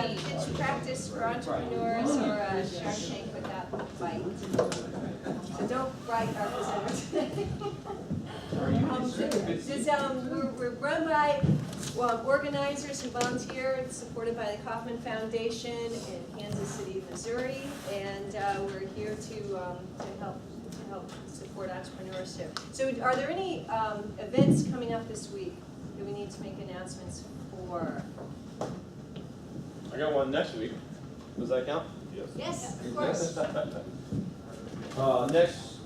pitch practice for entrepreneurs or a Shark Tank without bite. So don't bite our presenter today. We're run by organizers who volunteer. It's supported by the Kauffman Foundation in Kansas City, Missouri, and we're here to help support entrepreneurship. So, are there any events coming up this week that we need to make announcements for? I got one next week. Does that count? Yes. Yes, of course. Next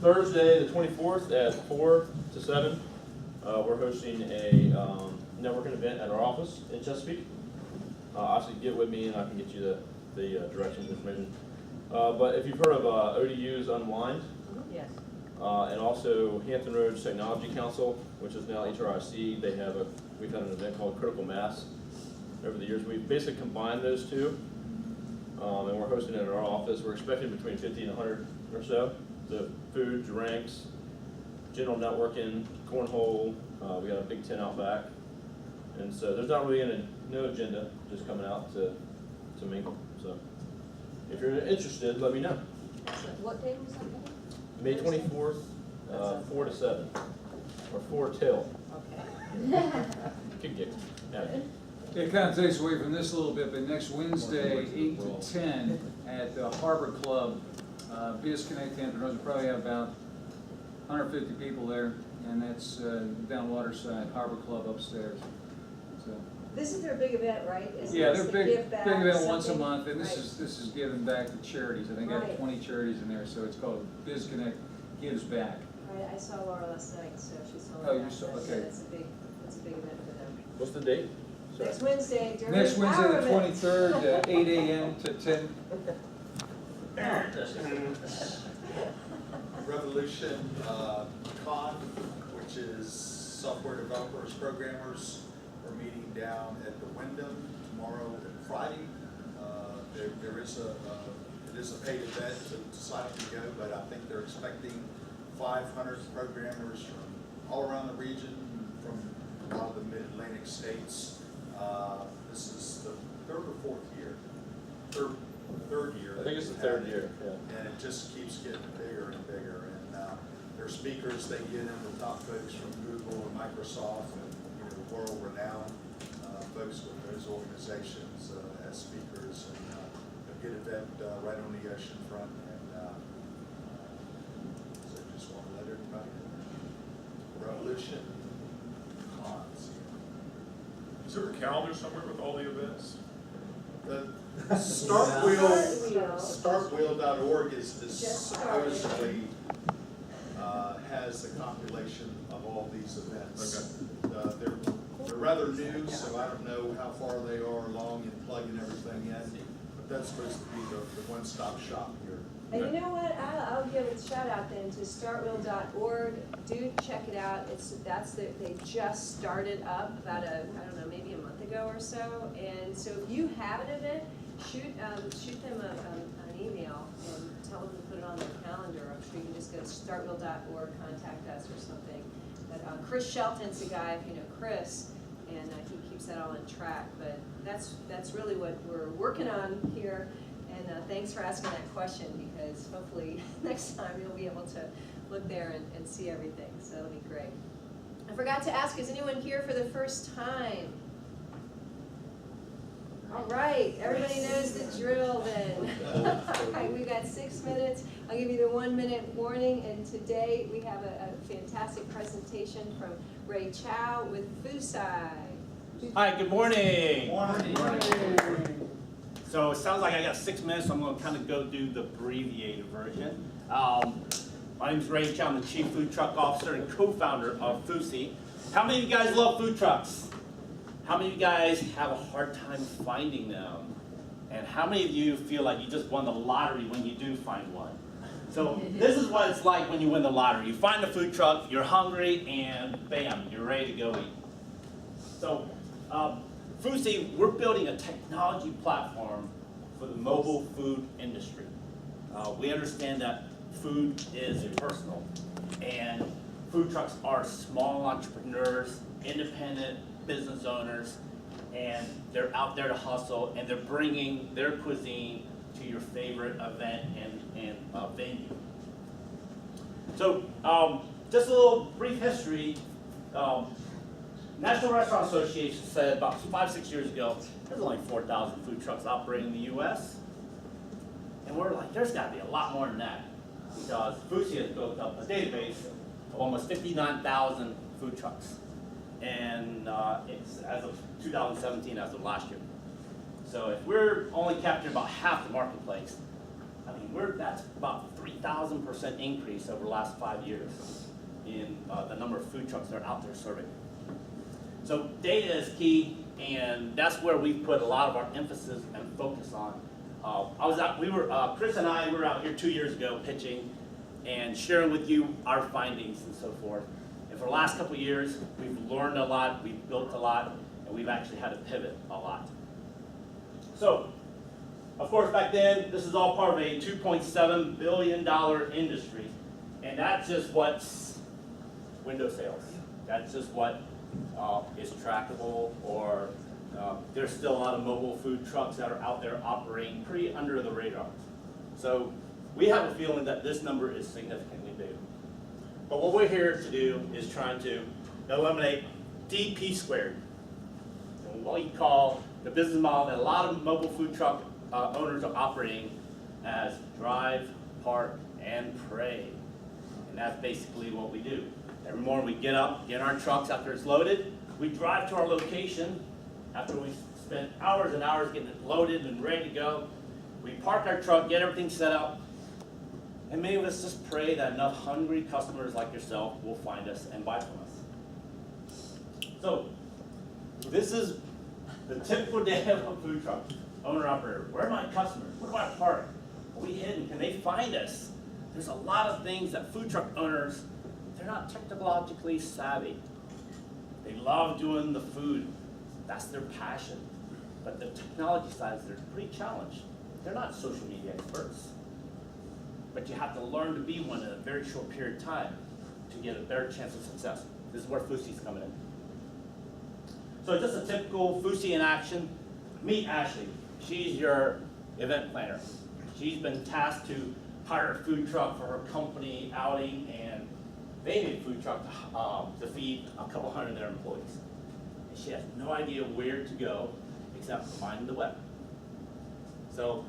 Thursday, the 24th at 4 to 7, we're hosting a networking event at our office in Chesapeake. Obviously, get with me and I can get you the directions, information. But if you've heard of ODU's Unwind, Yes. and also Hampton Roads Technology Council, which is now HRIC, we've had an event called Critical Mass over the years. We've basically combined those two, and we're hosting it at our office. We're expecting between 50 and 100 or so. The food, drinks, general networking, cornhole. We got a big tent out back, and so there's not really no agenda, just coming out to mingle. So if you're interested, let me know. What day was that? May 24th, 4 to 7, or 4 till. Okay. Good gig. Yeah. It kind of takes away from this a little bit, but next Wednesday, 8 to 10 at the Harbor Club, Disconnect Hampton Roads, we'll probably have about 150 people there, and that's down Waterside, Harbor Club upstairs. So. This is their big event, right? Yeah, they're big event once a something? month, and this Right. is giving back to charities. I think I have Right. 20 charities in there, so it's called Disconnect Gives Back. Right, I saw Laura last night, so she told me Oh, you that. saw- So okay. That's a big event for them. What's the date? Sorry. Next Wednesday during Next Wednesday, the Empowerment. 23rd, 8 a.m. to 10. Revolution Con, which is software developers, programmers, are meeting down at the Wyndham tomorrow and Friday. It is a paid event to sign up to go, but I think they're expecting 500 programmers from all around the region, from a lot of the mid-Atlantic states. This is the third or fourth year? Third year. I think it's the third year, yeah. And it just keeps getting bigger and bigger. And their speakers, they get in the top folks from Google and Microsoft and world-renowned folks with those organizations as speakers. And a good event right on the ocean front. And so just want to let everybody know. Revolution Cons. Is there a calendar somewhere with all the events? The Startwheel.org is supposedly has the compilation of all these events. They're rather new, so I don't know how far they are along in plugging everything in. But that's supposed to be the one-stop shop here. And you know what? I'll give a shout out then to startwheel.org. Do check it out. They just started up about maybe a month ago or so. And so if you have an event, shoot them an email and tell them to put it on their calendar. I'm sure you can just go to startwheel.org, contact us or something. But Chris Shelton's the guy, if you know Chris, and he keeps that all in track. But that's really what we're working on here. And thanks for asking that question, because hopefully next time you'll be able to look there and see everything. So that'll be great. I forgot to ask, is anyone here for the first time? All right, everybody knows the drill then. All right, we've got 6 minutes. I'll give you the 1 minute warning. And today we have a fantastic presentation from Ray Chow with Foosye. Hi, good morning. Morning. So it sounds like I got 6 minutes, so I'm going to kind of go do the abbreviated version. My name is Ray Chow. I'm the Chief Food Truck Officer and co-founder of Foosye. How many of you guys love food trucks? How many of you guys have a hard time finding them? And how many of you feel like you just won the lottery when you do find one? So this is what it's like when you win the lottery. You find a food truck, you're hungry, and bam, you're ready to go eat. So Foosye, we're building a technology platform for the mobile food industry. We understand that food is personal, and food trucks are small entrepreneurs, independent business owners, and they're out there to hustle, and they're bringing their cuisine to your favorite event and venue. So, just a little brief history. National Restaurant Association said about 5-6 years ago, there's only 4,000 food trucks operating in the U.S. And we're like, there's got to be a lot more than that, because Foosye has built up a database of almost 59,000 food trucks, and it's as of 2017, as of last year. So if we're only capturing about half the marketplace, I mean, that's about 3,000% increase over the last 5 years in the number of food trucks that are out there serving. So data is key, and that's where we've put a lot of our emphasis and focus on. Chris and I were out here 2 years ago pitching and sharing with you our findings and so forth. And for the last couple of years, we've learned a lot, we've built a lot, and we've actually had to pivot a lot. So, of course, back then, this is all part of a $2.7 billion industry, and that's just what's window sales. That's just what is trackable, or there's still a lot of mobile food trucks that are out there operating pretty under the radar. So we have a feeling that this number is significantly big. But what we're here to do is trying to eliminate DP squared, and what you call the business model that a lot of mobile food truck owners are operating as drive, park, and pray. And that's basically what we do. Every morning we get up, get in our trucks after it's loaded, we drive to our location after we spent hours and hours getting it loaded and ready to go. We park our truck, get everything set up, and many of us just pray that enough hungry customers like yourself will find us and buy from us. So, this is the typical day of a food truck owner-operator. Where are my customers? Where do I park? Are we hidden? Can they find us? There's a lot of things that food truck owners, they're not technologically savvy. They love doing the food. That's their passion. But the technology side, they're pretty challenged. They're not social media experts. But you have to learn to be one in a very short period of time to get a better chance of success. This is where Foosye's coming in. So just a typical Foosye in action. Meet Ashley. She's your event planner. She's been tasked to hire a food truck for her company outing, and they need a food truck to feed a couple hundred of their employees. And she has no idea where to go except find the web. So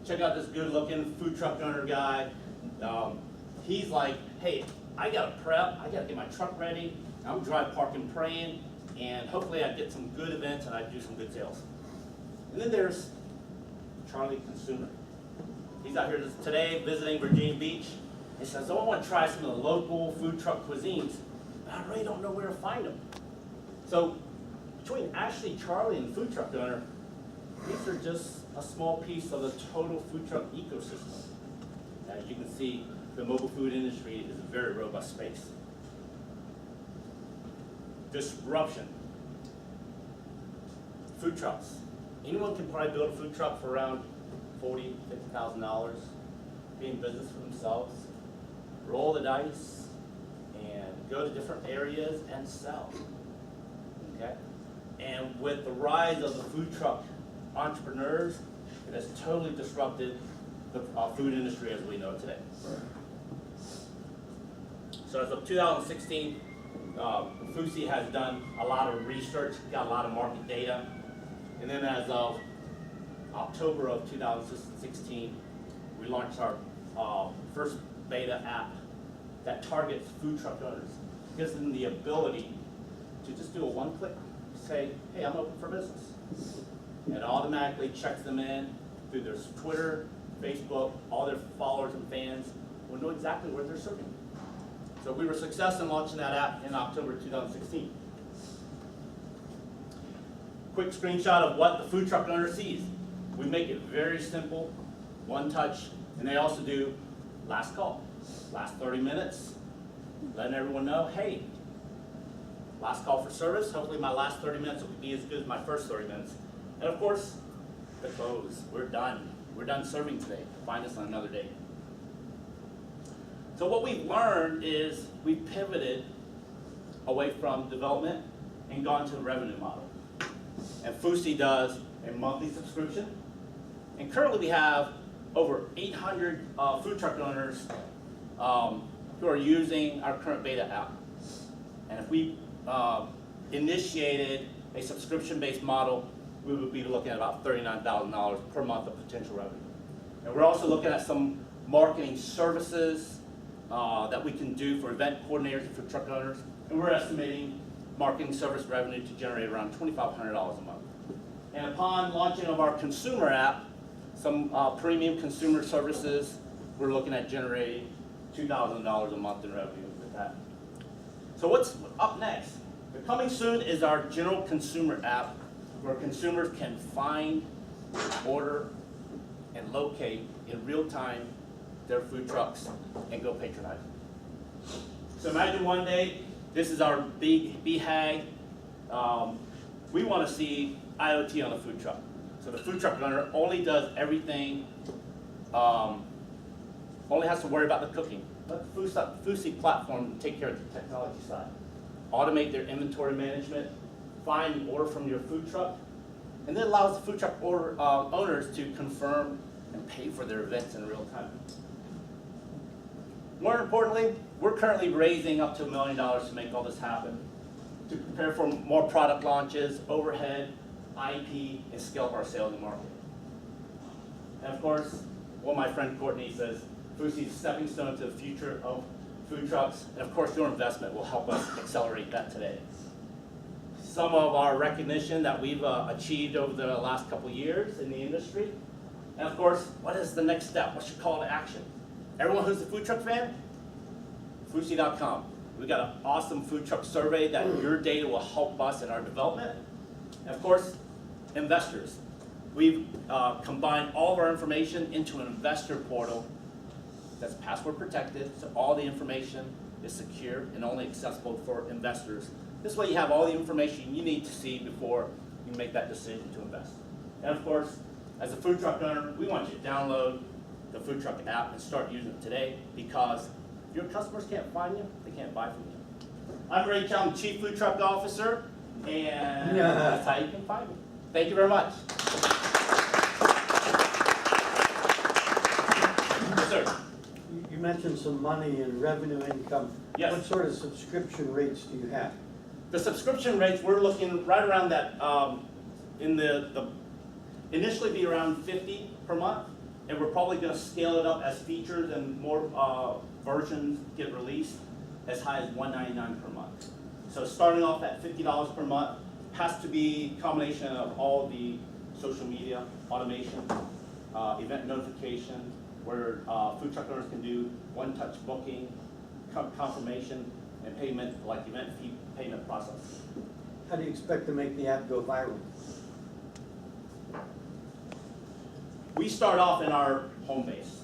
check out this good-looking food truck owner guy. He's like, hey, I gotta prep, I gotta get my truck ready, I'm drive, parking, praying, and hopefully I get some good events and I do some good sales. And then there's Charlie Consumer. He's out here today visiting Virginia Beach. He says, oh, I want to try some of the local food truck cuisines, but I really don't know where to find them. So between Ashley, Charlie, and food truck owner, these are just a small piece of the total food truck ecosystem. As you can see, the mobile food industry is a very robust space. Disruption. Food trucks. Anyone can probably build a food truck for around $40,000, $50,000, be in business for themselves, roll the dice, and go to different areas and sell. Okay? And with the rise of the food truck entrepreneurs, it has totally disrupted the food industry as we know it today. So as of 2016, Foosye has done a lot of research, got a lot of market data, and then as of October of 2016, we launched our first beta app that targets food truck owners, gives them the ability to just do a one-click, say, hey, I'm open for business. And it automatically checks them in through their Twitter, Facebook, all their followers and fans will know exactly where they're serving. So we were successful in launching that app in October 2016. Quick screenshot of what the food truck owner sees. We make it very simple, one touch, and they also do last call. Last 30 minutes, letting everyone know, hey, last call for service. Hopefully my last 30 minutes will be as good as my first 30 minutes. And of course, the close. We're done. We're done serving today. Find us on another day. So what we've learned is we've pivoted away from development and gone to the revenue model. and Foosye does a monthly subscription. And currently we have over 800 food truck owners who are using our current beta app. And if we initiated a subscription-based model, we would be looking at about $39,000 per month of potential revenue. And we're also looking at some marketing services that we can do for event coordinators and food truck owners. And we're estimating marketing service revenue to generate around $2,500 a month. And upon launching of our consumer app, some premium consumer services, we're looking at generating $2,000 a month in revenue with that. So what's up next? The coming soon is our general consumer app, where consumers can find, order, and locate in real time their food trucks and go patronize. So imagine one day, this is our big BHAG. We want to see IoT on a food truck. So the food truck owner only does everything, only has to worry about the cooking. Let the Foosye platform take care of the technology side. Automate their inventory management, find and order from your food truck, and then allows the food truck owners to confirm and pay for their events in real time. More importantly, we're currently raising up to $1 million to make all this happen, to prepare for more product launches, overhead, IP, and scale up our sales and marketing. And of course, what my friend Courtney says, Foosye is a stepping stone to the future of food trucks, and of course your investment will help us accelerate that today. Some of our recognition that we've achieved over the last couple years in the industry, and of course, what is the next step? What's your call to action? Everyone who's a food truck fan, Foosye.com. We've got an awesome food truck survey that your data will help us in our development. And of course, investors. We've combined all of our information into an investor portal that's password protected, so all the information is secure and only accessible for investors. This way you have all the information you need to see before you make that decision to invest. And of course, as a food truck owner, we want you to download the food truck app and start using it today, because if your customers can't find you, they can't buy from you. I'm Ray Chow, I'm the Chief Food Truck Officer, and that's how you can find me. Thank you very much. Yes, sir. You mentioned some money and revenue income. Yes. What sort of subscription rates do you have? The subscription rates, we're looking right around that, initially be around 50 per month, and we're probably gonna scale it up as features and more versions get released, as high as $199 per month. So starting off at $50 per month, has to be a combination of all the social media, automation, event notification, where food truck owners can do one-touch booking, confirmation, and payment, like event fee payment process. How do you expect to make the app go viral? We start off in our home base,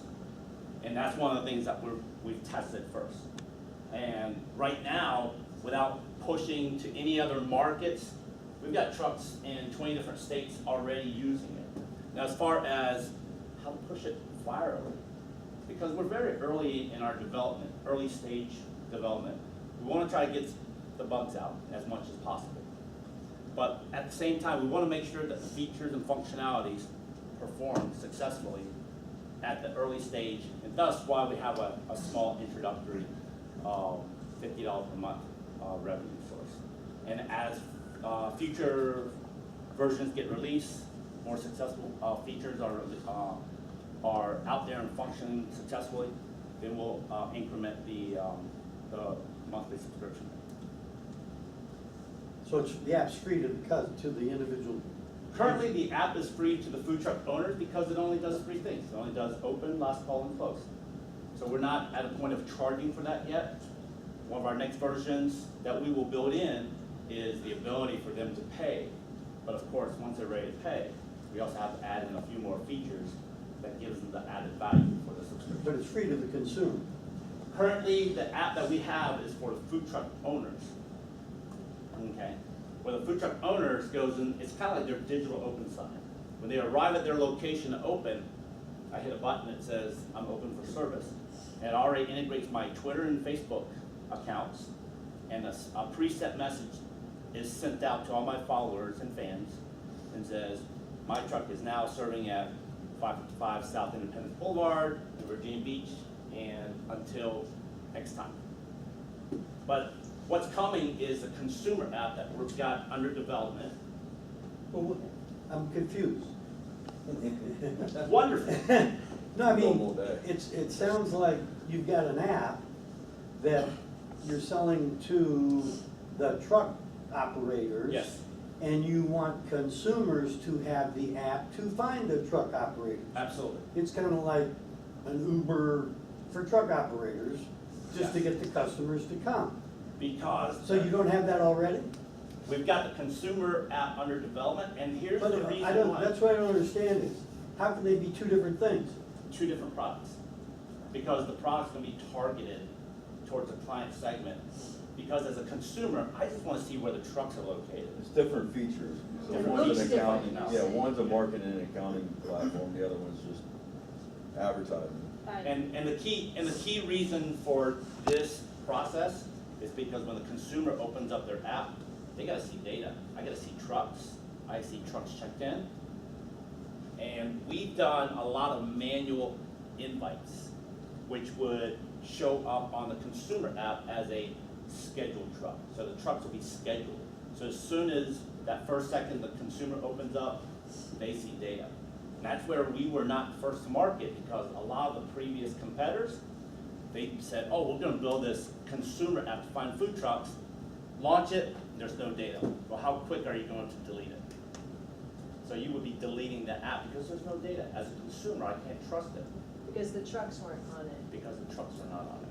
and that's one of the things that we've tested first. And right now, without pushing to any other markets, we've got trucks in 20 different states already using it. Now, as far as how to push it virally, because we're very early in our development, early stage development, we want to try to get the bugs out as much as possible. But at the same time, we want to make sure that the features and functionalities perform successfully at the early stage, and thus why we have a small introductory $50 per month revenue source. And as future versions get released, more successful features are out there and functioning successfully, then we'll increment the monthly subscription. So the app's free to the individual. Currently, the app is free to the food truck owners because it only does 3 things. It only does open, last call, and close. So we're not at a point of charging for that yet. One of our next versions that we will build in is the ability for them to pay. But of course, once they're ready to pay, we also have to add in a few more features that gives them the added value for the subscription. But it's free to the consumer. Currently, the app that we have is for the food truck owners. Okay? Where the food truck owners goes in, it's kind of like their digital open sign. When they arrive at their location to open, I hit a button that says, I'm open for service. And it already integrates my Twitter and Facebook accounts and a preset message is sent out to all my followers and fans and says, my truck is now serving at 555 South Independence Boulevard in Virginia Beach and until X time. But what's coming is a consumer app that we've got under development. Well, I'm confused. Wonderful. No, I Normal mean, day. it sounds like you've got an app that you're selling to the truck operators. Yes, And you want consumers to have the app to find the truck operators. absolutely. It's kind of like an Uber for truck operators, just to Yes. get the customers to come. Because So you don't have that already? we've got the consumer app under development, and here's But the I reason don't, why. that's what I don't understand is, how can they be two different things? Two different products. Because the product's gonna be targeted towards a client segment. Because as a consumer, I just wanna see where the trucks are located. It's different features. So Different one's features. an accounting, Different, yeah, one's a marketing and accounting platform, the other one's just advertising. And the key reason for this process is because when the consumer opens up their app, they gotta see data. I gotta see trucks, I see trucks checked in. And we've done a lot of manual invites, which would show up on the consumer app as a scheduled truck. So the trucks will be scheduled. So as soon as that first second the consumer opens up, they see data. And that's where we were not first to market, because a lot of the previous competitors, they said, oh, we're gonna build this consumer app to find food trucks, launch it, there's no data. Well, how quick are you going to delete it? So you would be deleting the app because there's no data. As a consumer, I can't trust it Because the trucks weren't on it. because the trucks are not on it.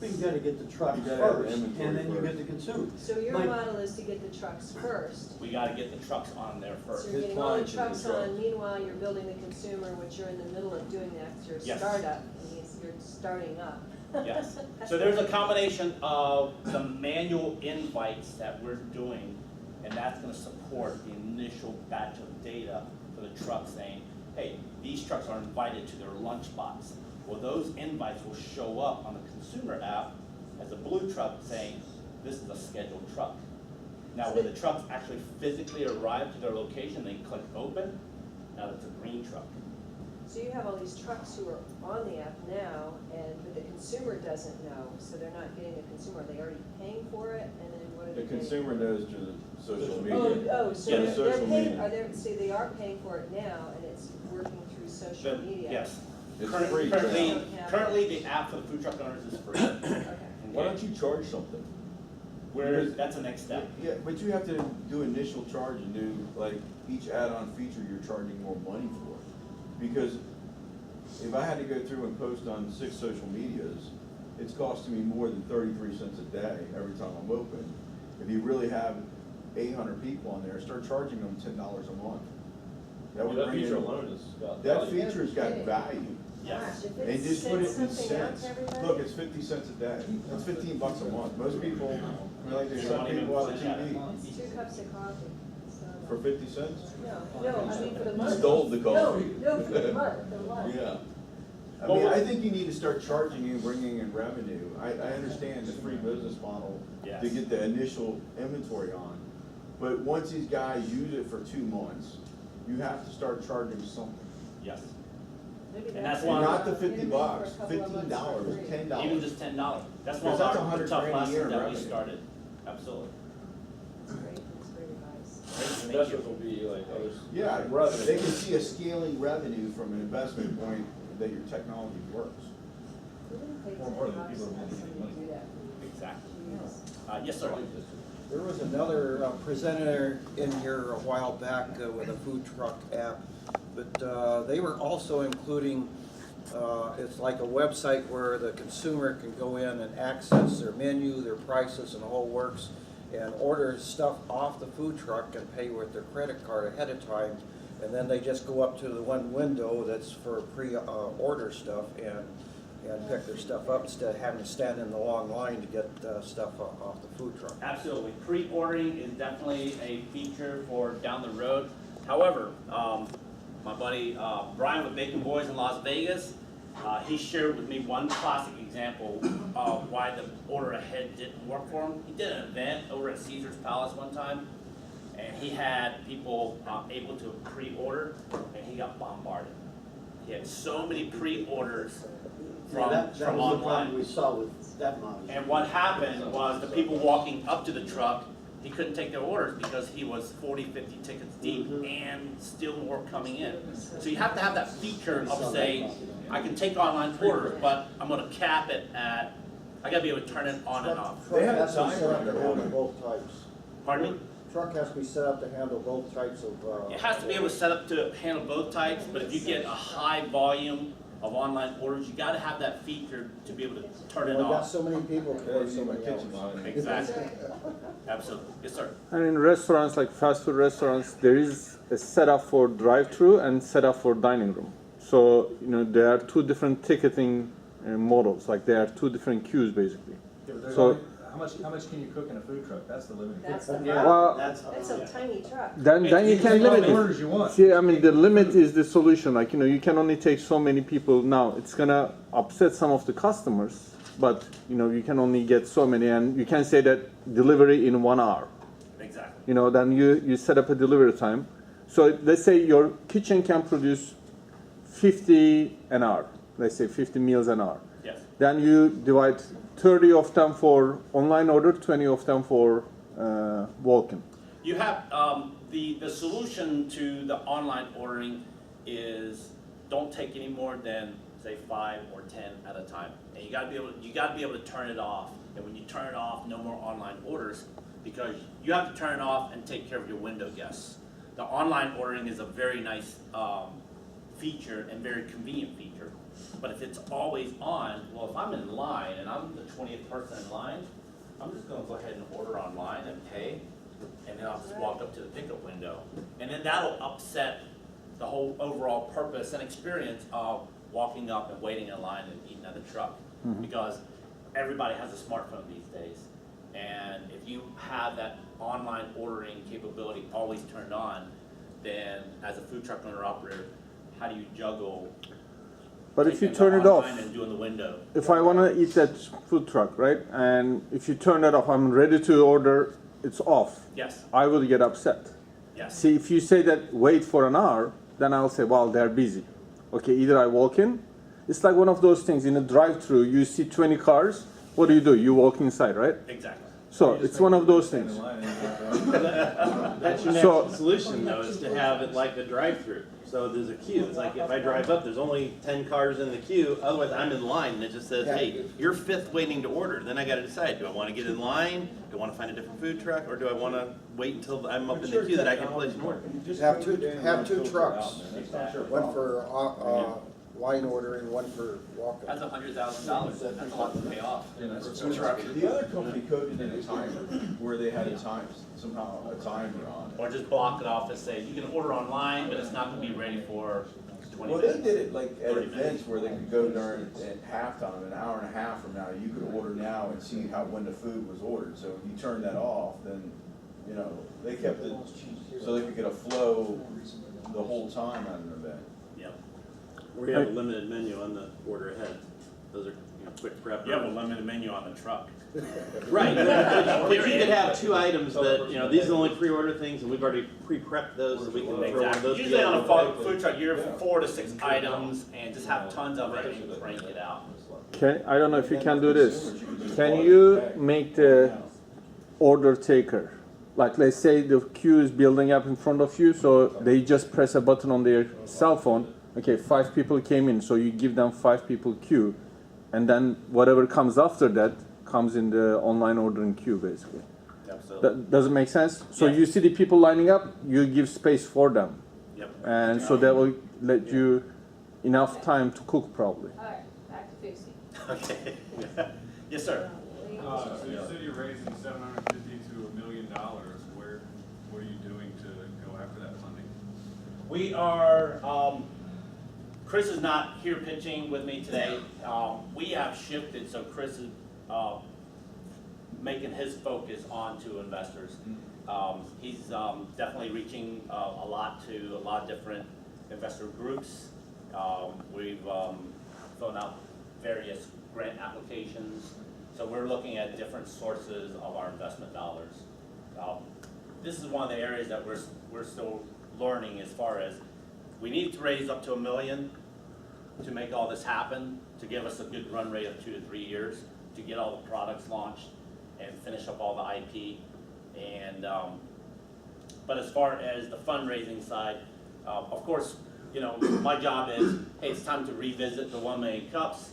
But you gotta get the truck You gotta have first, inventory and then you first. get the consumer. So your Like- model is to get the trucks first. We gotta get the trucks on there So first. you're His getting all the clients are the trucks trucks. on, meanwhile, you're building the consumer, which you're in the middle of doing that, 'cause you're a Yes. startup, and you're starting up. Yes. So there's a combination of the manual invites that we're doing, and that's gonna support the initial batch of data for the truck saying, hey, these trucks are invited to their lunch spots. Well, those invites will show up on the consumer app as a blue truck saying, this is a scheduled truck. Now, when the trucks actually physically arrive to their location, they click open, now it's a green truck. So you have all these trucks who are on the app now, but the consumer doesn't know, so they're not getting the consumer, are they already paying for it, and then what are they The paying? consumer knows through the social media. So Yeah, they're social paying, media. so they are paying for it now, and it's working through social But, media? yes. It's Currently- free. Currently, the app for the food truck owners is free. Okay. Why don't you charge something? That's the next step. Yeah, but you have to do initial charge and do, like, each add-on feature you're charging more money for. Because if I had to go through and post on 6 social medias, it's costing me more than 33 cents a day every time I'm open. If you really have 800 people on there, start charging them $10 a month. That would That bring feature in, alone is got that value. feature's got value. Yes. Gosh, if And it just put it sends in something out cents. to everybody. Look, it's 50 cents a day. That's $15 a month. Most people, I mean, like there's some Don't even people on the push that. TV It's 2 cups of coffee. So- for 50 cents. No, I mean for the month. Stole the coffee. No, for the month, the month. Yeah. I Well, mean, I think you need to start charging and bringing in revenue. I understand the free business model to Yes. get the initial inventory on. But once these guys use it for 2 months, you have to start charging something. Yes. Maybe And that's And why- not the Maybe $50, for a couple of months $15, for free. $10. Even just $10. That's one of Because that's our 100 tough grand a year lessons in that we revenue. started. Absolutely. That's great, that's great advice. Thank you. Investors will be like others. Yeah, Revenue. they can see a scaling revenue from an investment point that your technology works. We didn't pay More importantly, $10 people to are have making somebody money. do that. Exactly. Jeez. Yes, sir. There was another presenter in here a while back with a food truck app, but they were also including, it's like a website where the consumer can go in and access their menu, their prices and the whole works, and order stuff off the food truck and pay with their credit card ahead of time. And then they just go up to the one window that's for pre-order stuff and pick their stuff up instead of having to stand in the long line to get stuff off the food truck. Absolutely. Pre-ordering is definitely a feature for down the road. However, my buddy Brian with Bacon Boys in Las Vegas He shared with me one classic example of why the order ahead didn't work for him. He did an event over at Caesar's Palace one time, and he had people able to pre-order, and he got bombarded. He had so many pre-orders from That was the problem online. we saw with that model. And what happened was the people walking up to the truck, he couldn't take their orders because he was 40, 50 tickets deep and still more coming in. So you have to have that feature of saying, I can take online orders, but I'm gonna cap it at, I gotta be able to turn it on and off. They had a Truck has to be timer set up on to their handle order. both types. Pardon me? Truck has to be set up to handle both types of, It has to be able to set up to handle both types, but if you get a high volume of online orders, you gotta have that feature to be able to turn it we got off. so many people Yeah, for you so see my many kitchen hours. line. Exactly. Absolutely. Yes, sir. And in restaurants, like fast food restaurants, there is a setup for drive-through and setup for dining room. So, you know, there are two different ticketing models, like there are two different queues basically. So, How much can you cook in a food truck? That's the limiting That's the factor. Yeah, Well- that's. That's a tiny truck. then you You can take all limit the it. orders you want. See, I mean, the limit is the solution. Like, you know, you can only take so many people. Now, it's gonna upset some of the customers, but you know, you can only get so many, and you can say that delivery in 1 hour. Exactly. You know, then you set up a delivery time. So let's say your kitchen can produce 50 an hour. Let's say 50 meals an hour. Yes. Then you divide 30 of them for online order, 20 of them for walk-in. You have, the solution to the online ordering is don't take any more than, say, 5 or 10 at a time. And you gotta be able to turn it off. And when you turn it off, no more online orders, because you have to turn it off and take care of your window guests. The online ordering is a very nice, feature and very convenient feature. But if it's always on, well, if I'm in line and I'm the 20th person in line, I'm just gonna go ahead and order online and pay, and then I'll just walk up to the pickup window. And then that'll upset the whole overall purpose and experience of walking up and waiting in line and eating at the truck. Because everybody has a smartphone these days. And if you have that online ordering capability always turned on, then as a food truck owner operator, how do you juggle But if you taking turn the it off, online and doing the window? if I want to eat that food truck, right? And if you turn it off, I'm ready to order, it's off. Yes, I will get upset. yes. See, if you say that wait for an hour, then I'll say, well, they're busy. Okay, either I walk in. It's like one of those things in a drive-through. You see 20 cars. What do? You walk inside, right? Exactly. So it's one of those things. That's your So- natural solution though, is to have it like a drive-through. So there's a queue. It's like if I drive up, there's only 10 cars in the queue, otherwise I'm in line and it just says, hey, you're fifth waiting to order. Then I gotta decide, do I wanna get in line? Do I wanna find a different food truck? Or do I wanna wait until I'm up in the queue that I can place an order? Have two trucks, one for line ordering, one for walk-in. That's $100,000. That's a lot to pay off. The other company coded in a timer where they had a time, somehow a timer on it. Or just block it off and say, you can order online, but it's not gonna be ready for 20 Well, they minutes. did it like at 30 minutes. events where they could go during at halftime, an hour and a half from now, you could order now and see how, when the food was ordered. So if you turn that off, then, you know, they kept it so they could get a flow the whole time at an event. Yep. We have a limited menu on the order ahead. Those are, quick prep. You have a limited menu on the truck. Right, but you could have two items that, these are the only pre-order things and we've already pre-prepped those so we can throw one of Exactly. those Usually on together. a food truck, you're 4 to 6 items and just have tons of it and crank it out. Okay, I don't know if you can do this. Can you make the order taker? Like, let's say the queue is building up in front of you, so they just press a button on their cell phone. Okay, 5 people came in, so you give them 5 people queue, and then whatever comes after that comes in the online ordering queue, basically. Absolutely. That does it make sense? So Yeah. you see the people lining up, you give space for them, Yep. and so that will let you enough time to cook probably. All right, back to Foosye. Okay. Yes, sir. So you said you're raising $750,000 to $1 million. What are you doing to go after that funding? We are, Chris is not here pitching with me today. We have shifted, so Chris is making his focus onto investors. He's definitely reaching a lot of different investor groups. We've filling out various grant applications. So we're looking at different sources of our investment dollars. This is one of the areas that we're still learning as far as we need to raise up to $1 million to make all this happen, to give us a good run rate of 2 to 3 years, to get all the products launched and finish up all the IP. And but as far as the fundraising side, of course, you know, my job is, hey, it's time to revisit the 1 million cups,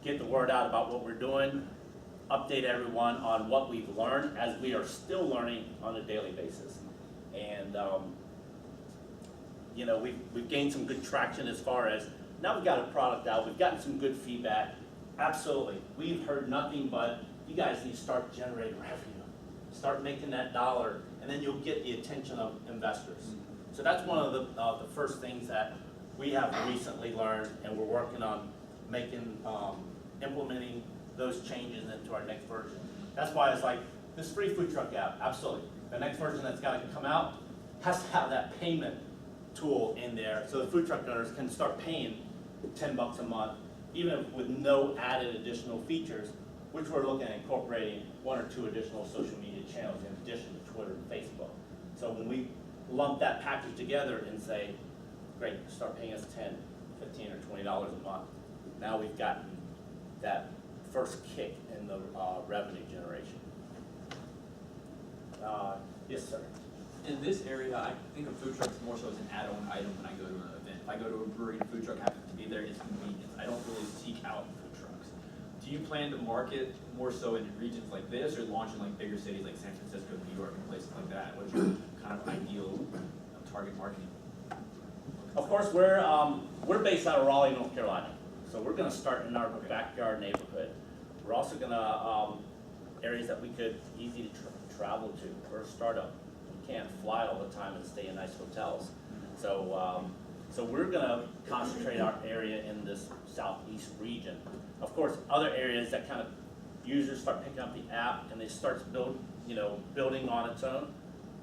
get the word out about what we're doing, update everyone on what we've learned, as we are still learning on a daily basis. And you know, we've gained some good traction as far as, now we've got a product out, we've gotten some good feedback. Absolutely, we've heard nothing but, you guys need to start generating revenue, start making that dollar, and then you'll get the attention of investors. So that's one of the first things that we have recently learned, and we're working on making, implementing those changes into our next version. That's why it's like, this free food truck app, absolutely. The next version that's got to come out has to have that payment tool in there, so the food truck owners can start paying $10 a month, even with no added additional features, which we're looking at incorporating 1 or 2 additional social media channels in addition to Twitter and Facebook. So when we lump that package together and say, great, start paying us $10, $15, or $20 a month, now we've gotten that first kick in the revenue generation. Yes, sir. In this area, I think of food trucks more so as an add-on item when I go to an event. If I go to a brewery, the food truck happens to be there, it's convenience. I don't really seek out food trucks. Do you plan to market more so in regions like this, or launch in like bigger cities like San Francisco, New York, and places like that? What's your kind of ideal target marketing? Of course, we're based out of Raleigh, North Carolina. So we're gonna start in our backyard neighborhood. We're also gonna, areas that we could easy to travel to. We're a startup. We can't fly all the time and stay in nice hotels. So, so we're gonna concentrate our area in this southeast region. Of course, other areas that kind of users start picking up the app and they start building on its own.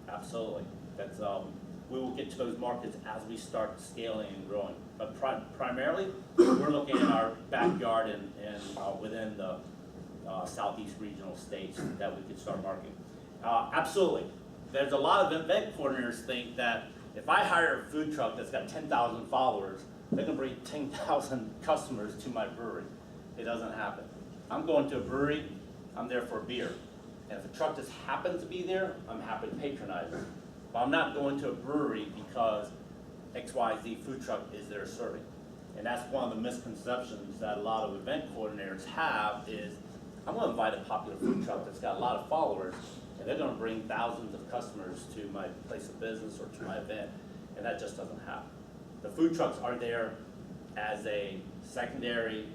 Absolutely, that's we will get to those markets as we start scaling and growing. But primarily, we're looking at our backyard and within the southeast regional states that we could start marketing. Absolutely. There's a lot of event coordinators think that if I hire a food truck that's got 10,000 followers, they're gonna bring 10,000 customers to my brewery. It doesn't happen. I'm going to a brewery, I'm there for a beer. And if a truck just happens to be there, I'm happy to patronize it. But I'm not going to a brewery because XYZ food truck is there serving. And that's one of the misconceptions that a lot of event coordinators have is, I'm gonna invite a popular food truck that's got a lot of followers, and they're gonna bring thousands of customers to my place of business or to my event, and that just doesn't happen. The food trucks are there as a secondary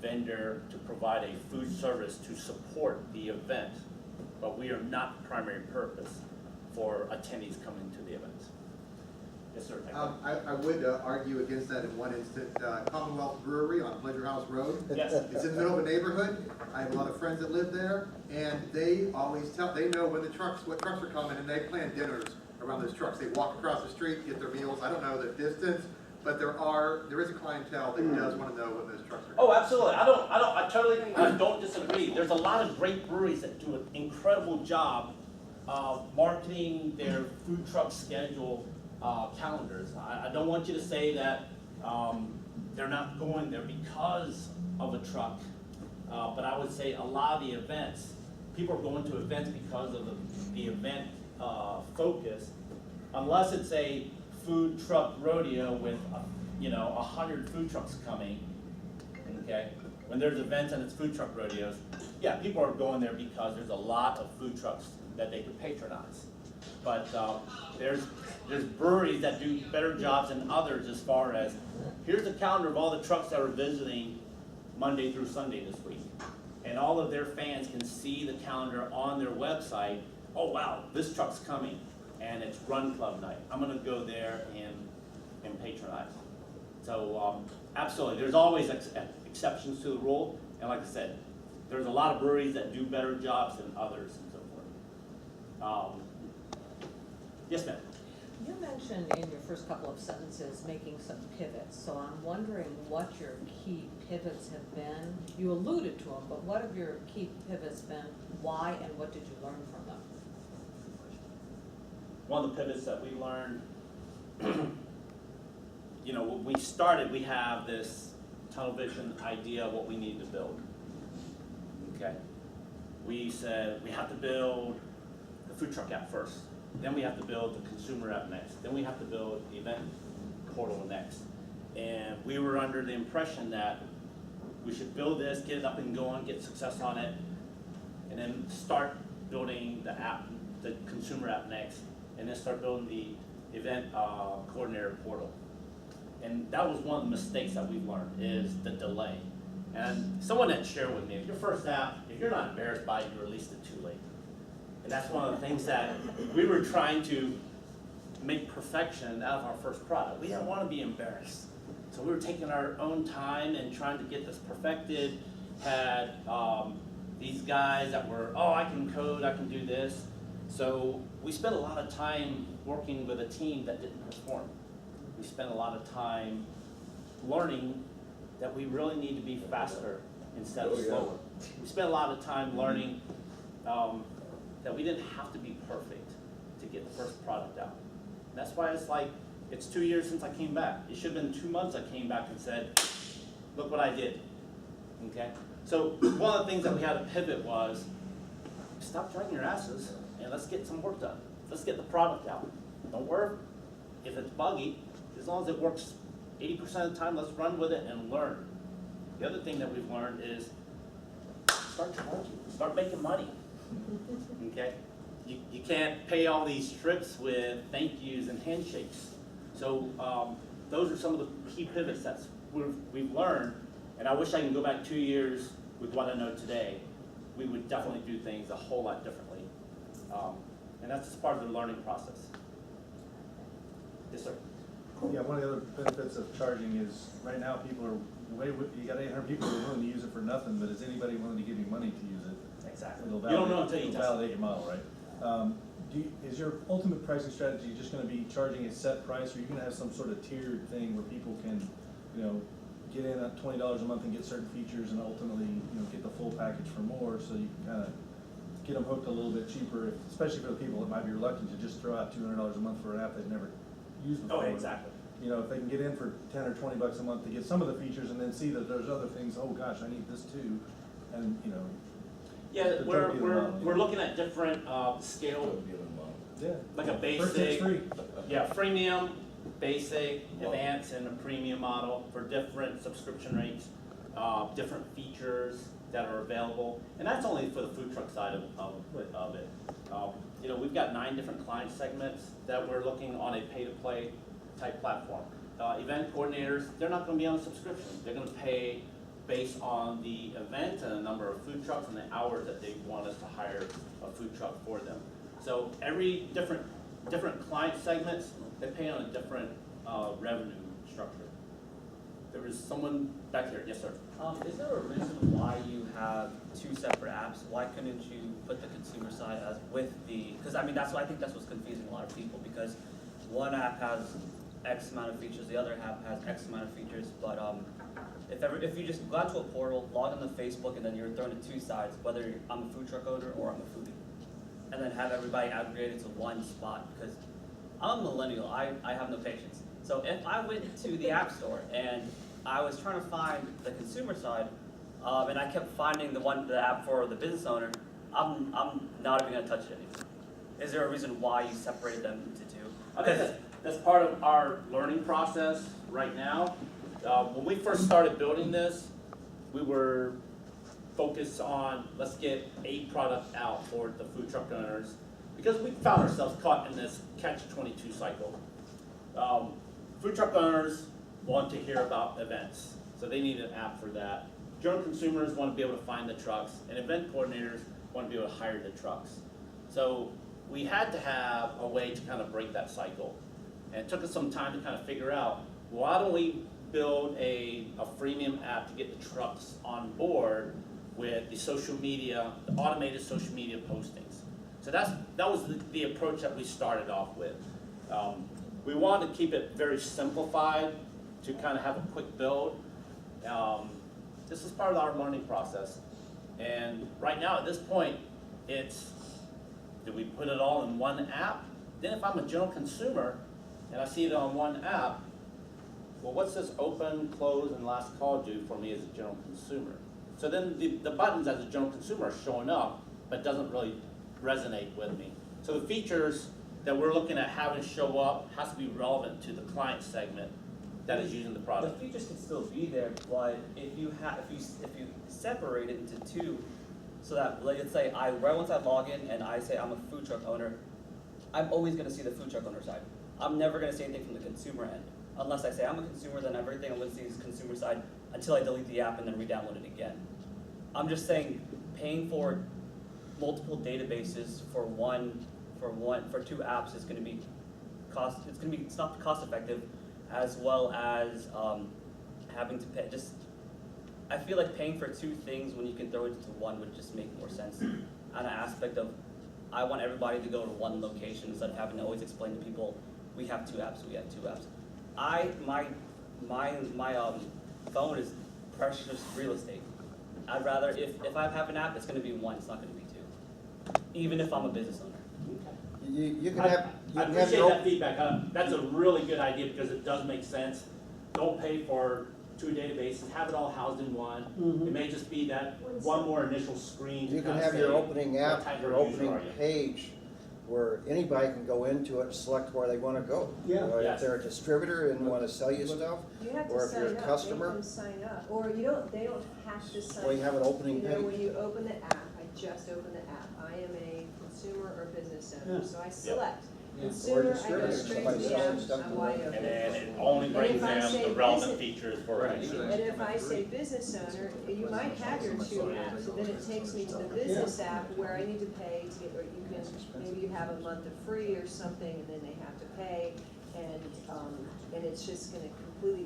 vendor to provide a food service to support the event, but we are not the primary purpose for attendees coming to the events. Yes, sir. I would argue against that in one instant. Commonwealth Brewery on Pleasure House Road. Yes. It's in the middle of a neighborhood. I have a lot of friends that live there, and they always they know when what trucks are coming, and they plan dinners around those trucks. They walk across the street, get their meals. I don't know the distance, but there is a clientele that does want to know when those trucks are coming. Oh, absolutely. I totally don't disagree. There's a lot of great breweries that do an incredible job of marketing their food truck schedule calendars. I don't want you to say that they're not going there because of a truck, but I would say a lot of the events, people are going to events because of the event focus, unless it's a food truck rodeo with 100 food trucks coming, okay? When there's events and it's food truck rodeos, yeah, people are going there because there's a lot of food trucks that they could patronize. But there's breweries that do better jobs than others as far as, here's a calendar of all the trucks that are visiting Monday through Sunday this week. And all of their fans can see the calendar on their website. Oh wow, this truck's coming, and it's Run Club night. I'm gonna go there and patronize. So absolutely, there's always exceptions to the rule. And like I said, there's a lot of breweries that do better jobs than others and so forth. Yes, ma'am. You mentioned in your first couple of sentences making some pivots, so I'm wondering what your key pivots have been. You alluded to them, but what have your key pivots been? Why and what did you learn from them? One of the pivots that we learned, you know, when we started, we have this tunnel vision idea of what we need to build. Okay? We said we have to build the food truck app first. Then we have to build the consumer app next. Then we have to build the event portal next. And we were under the impression that we should build this, get it up and going, get success on it, and then start building the app, the consumer app next, and then start building the event coordinator portal. And that was one of the mistakes that we've learned, is the delay. And someone had shared with me, if your first app, if you're not embarrassed by it, you released it too late. And that's one of the things that we were trying to make perfection out of our first product. We didn't want to be embarrassed. So we were taking our own time and trying to get this perfected, had these guys that were, oh, I can code, I can do this. So we spent a lot of time working with a team that didn't perform. We spent a lot of time learning that we really need to be faster instead of slower. We spent a lot of time learning that we didn't have to be perfect to get the first product out. And that's why it's like, it's 2 years since I came back. It should have been 2 months I came back and said, look what I did, okay? So one of the things that we had to pivot was, stop dragging your asses and let's get some work done. Let's get the product out. Don't worry if it's buggy, as long as it works 80% of the time, let's run with it and learn. The other thing that we've learned is, start charging, start making money. Okay? You can't pay all these trips with thank yous and handshakes. So those are some of the key pivots that we've learned, and I wish I can go back 2 years with what I know today. We would definitely do things a whole lot differently. And that's just part of the learning process. Yes, sir? Yeah, one of the other benefits of charging is right now people are you got 800 people who are willing to use it for nothing, but is anybody willing to give you money to use it? Exactly. It'll You don't know until you it'll test it. validate your model, right? Is your ultimate pricing strategy just going to be charging a set price, or are you going to have some sort of tiered thing where people can, you know, get in at $20 a month and get certain features, and ultimately, you know, get the full package for more, so you can kind of get them hooked a little bit cheaper, especially for the people that might be reluctant to just throw out $200 a month for an app they've never used before. Oh, exactly. You know, if they can get in for 10 or 20 bucks a month to get some of the features, and then see that there's other things, oh gosh, I need this too, and you know. Yeah, we're looking at different scale, Yeah. like a First it's basic, free. yeah, freemium, basic, advanced, and a premium model for different subscription rates, different features that are available, and that's only for the food truck side of it. You know, we've got 9 different client segments that we're looking on a pay-to-play type platform. Event coordinators, they're not going to be on a subscription. They're going to pay based on the event and the number of food trucks and the hours that they want us to hire a food truck for them. So every different client segments, they pay on a different revenue structure. There was someone back here. Yes, sir. Is there a reason why you have 2 separate apps? Why couldn't you put the consumer side as with the? Because I mean, I think that's what's confusing a lot of people, because one app has X amount of features, the other app has X amount of features, but if you just go out to a portal, log on to Facebook, and then you're thrown to 2 sides, whether I'm a food truck owner or I'm a foodie, and then have everybody aggregated to one spot, because I'm a millennial, I have no patience. So if I went to the App Store and I was trying to find the consumer side, and I kept finding the app for the business owner, I'm not even gonna touch it anymore. Is there a reason why you separated them into 2? I think that's part of our learning process right now. When we first started building this, we were focused on, let's get a product out for the food truck owners, because we found ourselves caught in this catch-22 cycle. Food truck owners want to hear about events, so they need an app for that. General consumers want to be able to find the trucks, and event coordinators want to be able to hire the trucks. So we had to have a way to kind of break that cycle. And it took us some time to kind of figure out, why don't we build a freemium app to get the trucks on board with the social media, the automated social media postings. So that was the approach that we started off with. We wanted to keep it very simplified to kind of have a quick build. This is part of our learning process. And right now, at this point, it's, do we put it all in one app? Then if I'm a general consumer and I see it on one app, well, what's this open, close, and last call do for me as a general consumer? So then the buttons as a general consumer are showing up, but doesn't really resonate with me. So the features that we're looking at having show up has to be relevant to the client segment that is using the product. The features can still be there, but if you separate it into two, so that let's say right once I log in and I say I'm a food truck owner, I'm always going to see the food truck owner side. I'm never going to see anything from the consumer end. Unless I say I'm a consumer, then everything I'm going to see is consumer side until I delete the app and then re-download it again. I'm just saying paying for multiple databases for two apps is going to be it's not cost effective, as well as having to pay. I feel like paying for two things when you can throw it into one would just make more sense. On an aspect of, I want everybody to go to one location instead of having to always explain to people, we have two apps, we have two apps. My phone is precious real estate. I'd rather, if I have an app, it's going to be one, it's not going to be two. Even if I'm a business owner. You can I have appreciate your that feedback. That's a really good idea because it does make sense. Don't pay for two databases, have it all housed in one. It may just be that one more initial screen. to You can kinda have your say, opening what app, type your of user opening are you? page, where anybody can go into it and select where they want to go. Yeah. If Yes. they're a distributor and want to sell you stuff, You have to or if you're sign a up, customer, make them sign up, or they don't have to sign up. well, you have an opening You know, when page. you open the app, I just opened the app, I am a consumer or business owner, Yeah. so I select. Or Consumer, I go distributor, straight to somebody the selling app, stuff I'm to wide them. open. And then it only And brings if I them say the relevant business- features for Right. a user. And if I say business owner, you might have your two apps, so then it takes me to the business app where I need to pay to get, or you can, maybe you have a month of free or something, and then they have to pay, and it's just gonna completely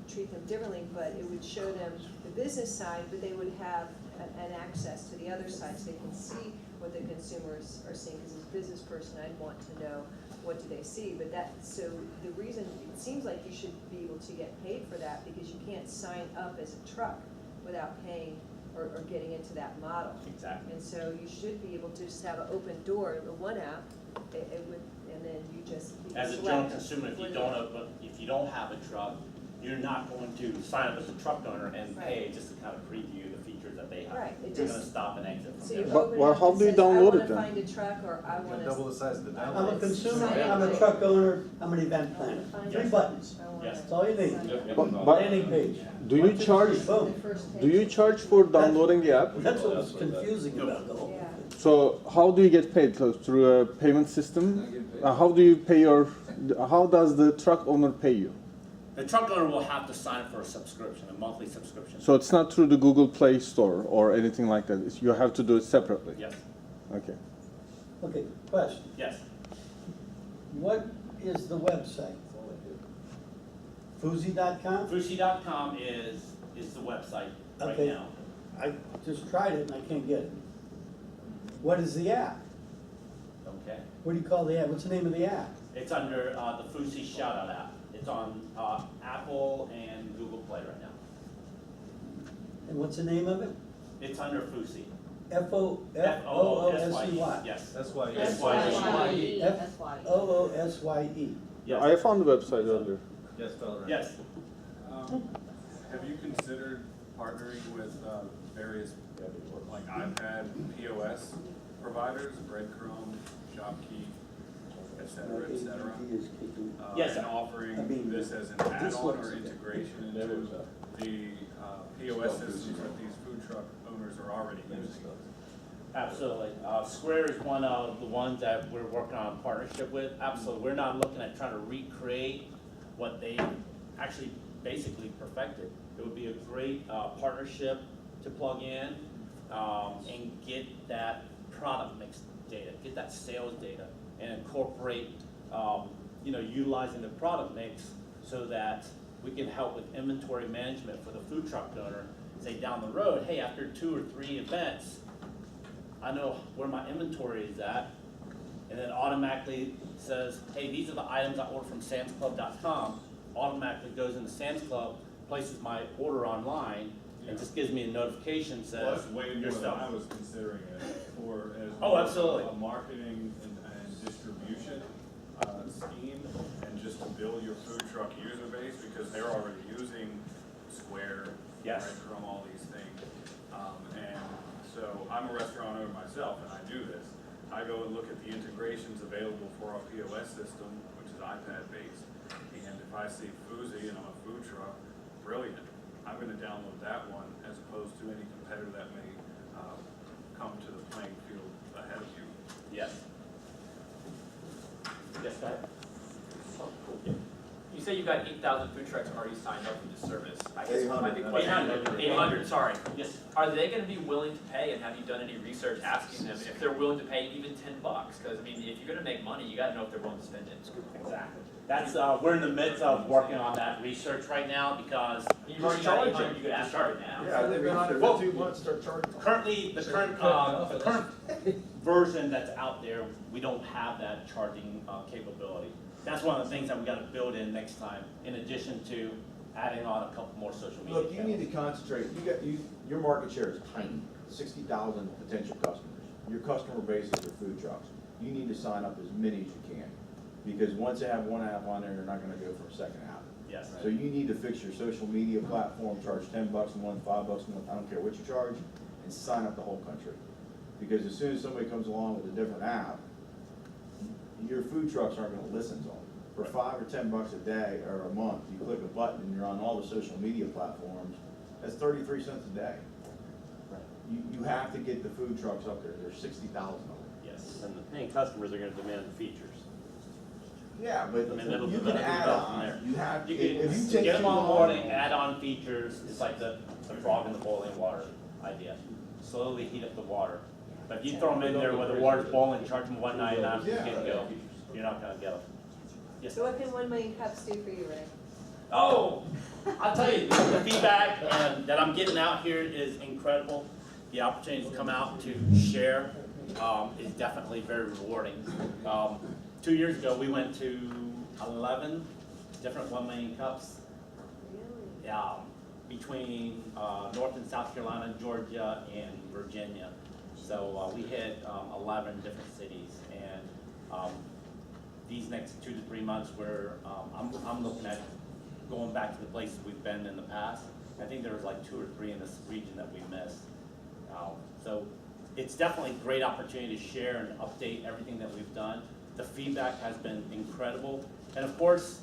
treat them differently, but it would show them the business side, but they would have an access to the other side, so they can see what the consumers are seeing, because as a business person, I'd want to know what do they see, but so the reason, it seems like you should be able to get paid for that, because you can't sign up as a truck without paying or getting into that model. Exactly. And so you should be able to just have an open door, the one app, it would, and then you just As a general consumer, if you don't have a truck, you're not going to sign up as a truck owner and pay just to kind of preview the features that they have. Right, it You're just- gonna stop and exit So from you there. But- open it well, up how and do you says, download I it wanna then? find a truck, or I wanna. Double the size of the download. I'm a consumer, Sign I'm a up. truck owner, I'm an event planner. Find 3 a- buttons, I wanna Yes. that's all you need. sign up. But Landing page. do you 1, 2, 3, charge? Boom. The first Do you page. charge for downloading the app? That's what's confusing about the whole Yeah. thing. So how do you get paid? So through a payment system? How do you pay how does the truck owner pay you? The truck owner will have to sign up for a subscription, a monthly subscription. So it's not through the Google Play Store or anything like that. You have to do it separately. Yes, Okay. Okay, question, yes. what is the website? Foosye.com? Foosye.com is the website right Okay. now. I just tried it and I can't get it. What is the app? Okay. What do you call the app? What's the name of the app? It's under the Foosye Shout Out app. It's on Apple and Google Play right now. And what's the name of it? It's under Foosye. F-O-O-S-E-Y. Yes. That's why. S-Y-E. F- S-Y-E. O-O-S-Y-E. Yes. I found the website earlier. Yes, spell it right. Yes. Have you considered partnering with various, like iPad POS providers, Breadcrumb, Shopkeep, et cetera, et cetera? Yes. And offering this as an add-on or integration into the POS systems that these food truck owners are already using? Absolutely. Square is one of the ones that we're working on a partnership with. Absolutely. We're not looking at trying to recreate what they actually basically perfected. It would be a great partnership to plug in and get that product mix data, get that sales data, and incorporate, utilizing the product mix so that we can help with inventory management for the food truck owner. Say down the road, hey, after 2 or 3 events, I know where my inventory is at, and then automatically says, hey, these are the items I ordered from samsclub.com, automatically goes into Sam's Club, places my order online, and just gives me a notification, Well, says, that's way more your than stuff. I was considering it for as Oh, more absolutely. a marketing and distribution scheme, and just to build your food truck user base, because they're already using Square, Yes. Breadcrumb, all these things. And so I'm a restaurant owner myself, and I do this. I go and look at the integrations available for our POS system, which is iPad-based, and if I see Foosye and I'm a food truck, brilliant. I'm gonna download that one as opposed to any competitor that may come to the playing field ahead of you. Yes. Yes, go ahead. You say you got 8,000 food trucks already signed up for this service. I guess 800. my big question, 800, sorry. Yes. Are they gonna be willing to pay, and have you done any research asking them if they're willing to pay even $10? Because I mean, if you're gonna make money, you gotta know if they're willing to spend it. Exactly. That's, we're in the midst of working on that research right now, because You've already got 800, you could ask for it now. Yeah, they've been on it for 2 months, start charging. currently, the current version that's out there, we don't have that charging capability. That's one of the things that we gotta build in next time, in addition to adding on a couple more social media Look, you need to concentrate, your market share is tiny, 60,000 potential customers. Your customer base is your food trucks. You need to sign up as many as you can, because once they have one app on there, they're not gonna go for a second app. Yes. So you need to fix your social media platform, charge $10 a month, $5 a month, I don't care what you charge, and sign up the whole country. Because as soon as somebody comes along with a different app, your food trucks aren't gonna listen to them. For $5 or $10 a day or a month, you click a button and you're on all the social media platforms, that's 33 cents a day. You have to get the food trucks up there, there's 60,000 of them. Yes, and the paying customers are gonna demand the features. Yeah, but I mean, that'll you be can better add from there. on, you have, You if you can take get them on people board and add on features, it's like the frog in the boiling water idea. Slowly heat up the water. But if you throw them in there where the water's boiling, charge them $1.99 to get go, you're not gonna get them. Yes. So what can 1 million cups do for you, Ray? Oh, I'll tell you, the feedback that I'm getting out here is incredible. The opportunity to come out to share is definitely very rewarding. 2 years ago, we went to 11 different 1 million cups. Really? Between North and South Carolina, Georgia, and Virginia. So we hit 11 different cities, and these next 2 to 3 months, I'm looking at going back to the places we've been in the past. I think there was like 2 or 3 in this region that we missed. So it's definitely a great opportunity to share and update everything that we've done. The feedback has been incredible, and of course,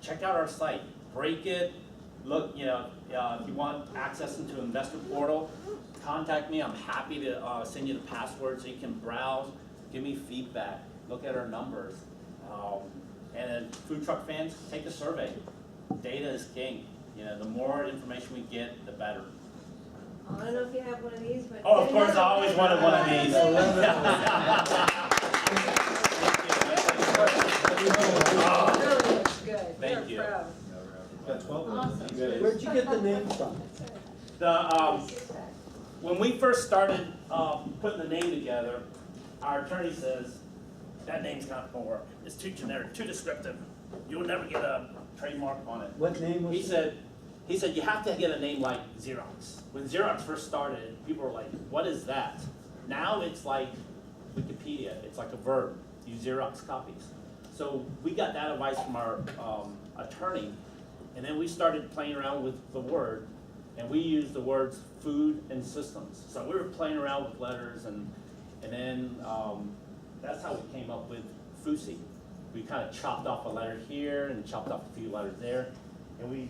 check out our site, break it. Look, if you want access into Investor Portal, contact me. I'm happy to send you the password so you can browse, give me feedback, look at our numbers. And then food truck fans, take the survey. Data is king. The more information we get, the better. I don't know if you have one of these, but. Oh, of course, I always wanted one of these. Really looks good. Thank you. You're a Got 12 pro. of them. Awesome. Where'd you get the name from? When we first started putting the name together, our attorney says, that name's not gonna work. It's too generic, too descriptive. You'll never get a trademark on it. What name was it? He said, you have to get a name like Xerox. When Xerox first started, people were like, what is that? Now it's like Wikipedia. It's like a verb. Use Xerox copies. So we got that advice from our attorney, and then we started playing around with the word, and we used the words food and systems. So we were playing around with letters, and then that's how we came up with Foosye. We kind of chopped off a letter here and chopped off a few letters there, and we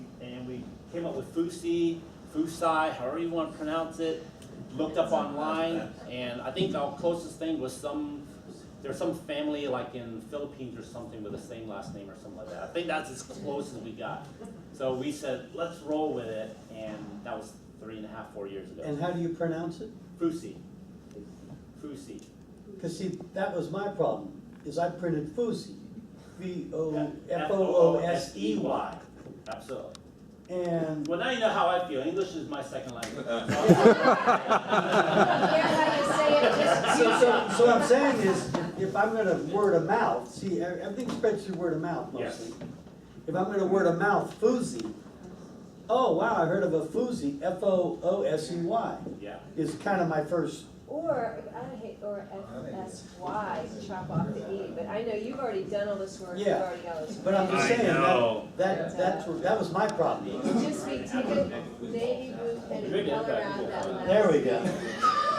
came up with Foosye, Foosye, however you want to pronounce it. Looked up online, and I think our closest thing was there's some family like in Philippines or something with the same last name or something like that. I think that's as close as we got. So we said, let's roll with it, and that was 3.5, 4 years ago. And how do you pronounce it? Foosye. Foosye. Because see, that was my problem, is I printed Foosye, Fofoosey. Absolutely. And Well, now you know how I feel. English is my second language. so I'm saying is, if I'm gonna word of mouth, see, everything spreads through word of mouth mostly. If I'm gonna word of mouth, Foosye, oh, wow, I heard of a Foosye, Foosey, Yeah. is kind of my first, Or, I hate, or FSY, chop off the E, but I know you've already done all this work, you've Yeah. already got this. but I'm just I saying, know. that was my problem. Just be, take a navy blue pen and color out that last. There we go.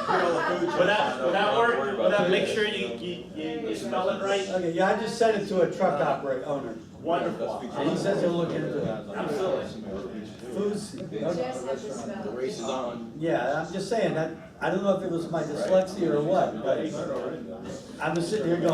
Would that work? Would that make sure you spell it right? Okay, yeah, I just sent it to a truck owner, Wonderful. and he says he'll look into it. Absolutely. Foosye, Just okay. have to spell it. Race is on. Yeah, I'm just saying that, I don't know if it was my dyslexia or what, but I was sitting here going,